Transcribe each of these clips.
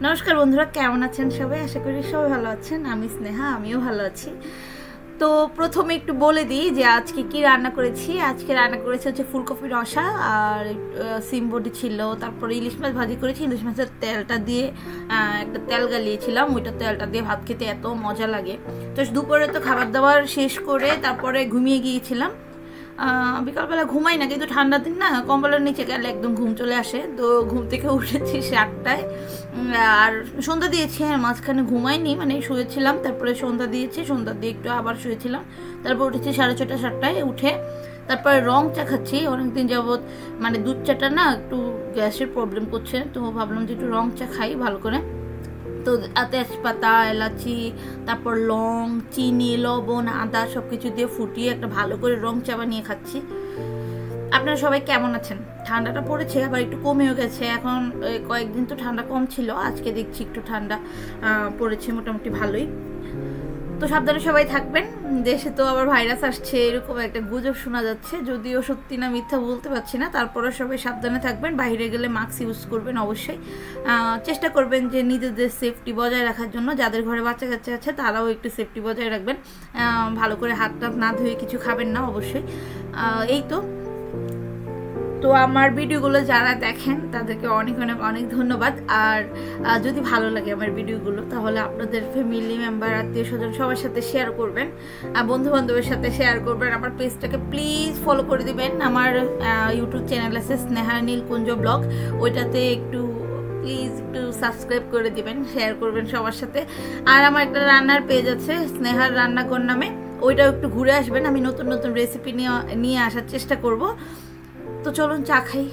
নমস্কার বন্ধুরা, কেমন আছেন সবাই? আশা করি সবাই ভালো আছেন। আমি স্নেহা, আমিও ভালো আছি। তো প্রথমে একটু বলে দিই যে আজকে কি রান্না করেছি। আজকে রান্না করেছি হচ্ছে ফুলকপি রসা আর সিম বডি ছিল, তারপরে ইলিশ মাছ ভাজি করেছি। ইলিশ মাছের তেলটা দিয়ে একটা তেল গালিয়েছিলাম, ওইটা তেলটা দিয়ে ভাত খেতে এত মজা লাগে। তো দুপুরে তো খাবার দাবার শেষ করে তারপরে ঘুমিয়ে গিয়েছিলাম। বিকালবেলা ঘুমাই না, কিন্তু ঠান্ডার দিন না, কম্বলের নিচে গেলে একদম ঘুম চলে আসে। তো ঘুম থেকে উঠেছি 7টায়, আর সন্ধ্যা দিয়েছি। হ্যাঁ, মাঝখানে ঘুমাইনি, মানে শুয়েছিলাম, তারপরে সন্ধ্যা দিয়েছি, সন্ধ্যা দিয়ে একটু আবার শুয়েছিলাম, তারপর উঠেছি 6:30 7টায়। উঠে তারপরে রং চা খাচ্ছি। অনেকদিন যাবৎ মানে দুধ চাটা না একটু গ্যাসের প্রবলেম করছে, তো ভাবলাম যে একটু রং চা খাই ভালো করে। তো তেজপাতা, এলাচি, তারপর লং, চিনি, লবণ, আদা সব কিছু দিয়ে ফুটিয়ে একটা ভালো করে রং চা বানিয়ে খাচ্ছি। আপনারা সবাই কেমন আছেন? ঠান্ডাটা পড়েছে, আবার একটু কমেও গেছে। এখন কয়েকদিন তো ঠান্ডা কম ছিল, আজকে দেখছি একটু ঠান্ডা পড়েছে মোটামুটি ভালোই। তো সাবধানে সবাই থাকবেন। দেশে তো আবার ভাইরাস আসছে, এরকম একটা গুজব শোনা যাচ্ছে, যদিও সত্যি না মিথ্যা বলতে পারছি না। তারপরে সবাই সাবধানে থাকবেন, বাইরে গেলে মাস্ক ইউজ করবেন অবশ্যই। চেষ্টা করবেন যে নিজেদের সেফটি বজায় রাখার জন্য। যাদের ঘরে বাচ্চা কাচ্চা আছে তারাও একটু সেফটি বজায় রাখবেন। ভালো করে হাত টাত না ধুয়ে কিছু খাবেন না অবশ্যই। এই তো আমার ভিডিওগুলো যারা দেখেন তাদেরকে অনেক অনেক অনেক ধন্যবাদ। আর যদি ভালো লাগে আমার ভিডিওগুলো, তাহলে আপনাদের ফ্যামিলি মেম্বার, আত্মীয় স্বজন সবার সাথে শেয়ার করবেন, বন্ধু বান্ধবের সাথে শেয়ার করবেন। আমার পেজটাকে প্লিজ ফলো করে দিবেন। আমার ইউটিউব চ্যানেল আছে স্নেহা নীলকুঞ্জ ব্লগ, ওইটাতে একটু প্লিজ একটু সাবস্ক্রাইব করে দিবেন, শেয়ার করবেন সবার সাথে। আর আমার একটা রান্নার পেজ আছে স্নেহার রান্নাঘর নামে, ওইটাও একটু ঘুরে আসবেন। আমি নতুন নতুন রেসিপি নিয়ে আসার চেষ্টা করব। তো চলুন চা খাই।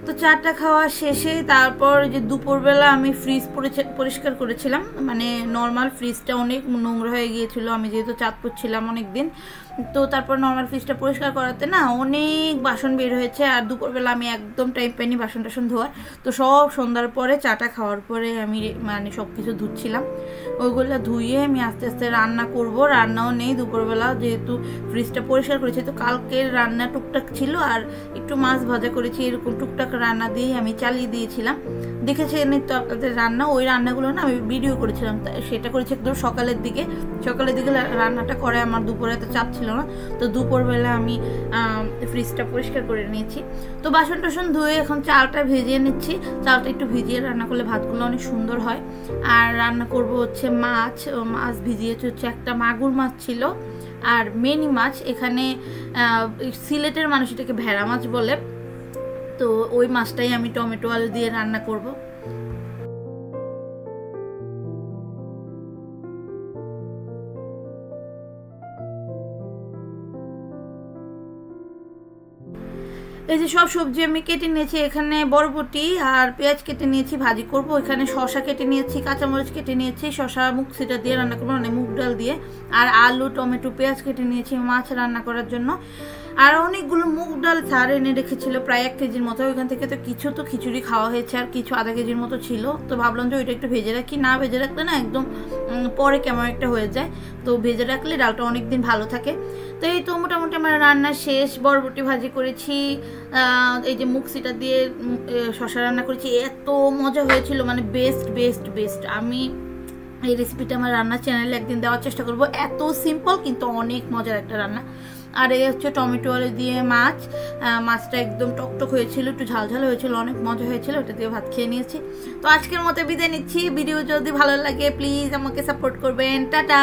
তো চাটা খাওয়া শেষে তারপর যে দুপুরবেলা আমি ফ্রিজ পরিষ্কার করেছিলাম, মানে নর্মাল ফ্রিজটা অনেক নোংরা হয়ে গিয়েছিল, আমি যেহেতু চাঁদপুর ছিলাম অনেক দিন। তো তারপর নর্মাল ফ্রিজটা পরিষ্কার করাতে না অনেক বাসন বের হয়েছে, আর দুপুরবেলা আমি একদম টাইম পাইনি বাসন টাসন ধোয়ার। তো সব সন্ধ্যার পরে চাটা খাওয়ার পরে আমি মানে সব কিছু ধুচ্ছিলাম, ওইগুলো ধুয়ে আমি আস্তে আস্তে রান্না করব। রান্নাও নেই দুপুরবেলা, যেহেতু ফ্রিজটা পরিষ্কার করেছি। তো কালকের রান্না টুকটাক ছিল, আর একটু মাছ ভাজা করেছি, এরকম টুকটাক রান্না দিয়ে আমি চালিয়ে দিয়েছিলাম। দেখেছেন তো আপনাদের রান্না, ওই রান্নাগুলো না আমি ভিডিও করেছিলাম, সেটা করেছি একদম সকালের দিকে রান্নাটা করে আমার দুপুরে এত চাপ ছিল না। তো দুপুরবেলা আমি ফ্রিজটা পরিষ্কার করে নিয়েছি। তো বাসন টাসন ধুয়ে এখন চালটা ভেজিয়ে নিচ্ছি। চালটা একটু ভিজিয়ে রান্না করলে ভাতগুলো অনেক সুন্দর হয়। আর রান্না করব হচ্ছে মাছ ভিজিয়েছি হচ্ছে একটা মাগুর মাছ ছিল, আর মেনি মাছ। এখানে সিলেটের মানুষ এটাকে ভেড়া মাছ বলে। তো ওই মাছটাই আমি টমেটো আলু দিয়ে রান্না করব। এই যে সব সবজি আমি কেটে নিয়েছি, এখানে বরবটি আর পেঁয়াজ কেটে নিয়েছি, ভাজি করব। এখানে শসা কেটে নিয়েছি, কাঁচামরিচ কেটে নিয়েছি, শসা মুখসিটা দিয়ে রান্না করবো, মানে মুগ ডাল দিয়ে। আর আলু, টমেটো, পেঁয়াজ কেটে নিয়েছি মাছ রান্না করার জন্য। আর অনেকগুলো মুগ ডাল স্যার এনে রেখেছিল প্রায় 1 কেজির মতো। ওইখান থেকে তো কিছু তো খিচুড়ি খাওয়া হয়েছে, আর কিছু আধা কেজির মতো ছিল। তো ভাবলাম যে ওইটা একটু ভেজে রাখি, না ভেজে রাখলে না একদম পরে কেমন একটা হয়ে যায়। তো ভেজে রাখলে ডালটা অনেক দিন ভালো থাকে। তো এই তো মোটামুটি আমার রান্না শেষ। বরবটি ভাজি করেছি, এই যে মুক্সিটা দিয়ে শসা রান্না করেছি, এত মজা হয়েছিল, মানে বেস্ট বেস্ট বেস্ট। আমি এই রেসিপিটা আমার রান্নার চ্যানেলে একদিন দেওয়ার চেষ্টা করব। এত সিম্পল কিন্তু অনেক মজার একটা রান্না। আর এই হচ্ছে টমেটো আলু দিয়ে মাছ, মাছটা একদম টকটক হয়েছিল, একটু ঝালঝাল হয়েছিল, অনেক মজা হয়েছিল, ওটা দিয়ে ভাত খেয়ে নিয়েছি। তো আজকের মতো বিদায় নিচ্ছি। ভিডিও যদি ভালো লাগে প্লিজ আমাকে সাপোর্ট করবেন। টাটা।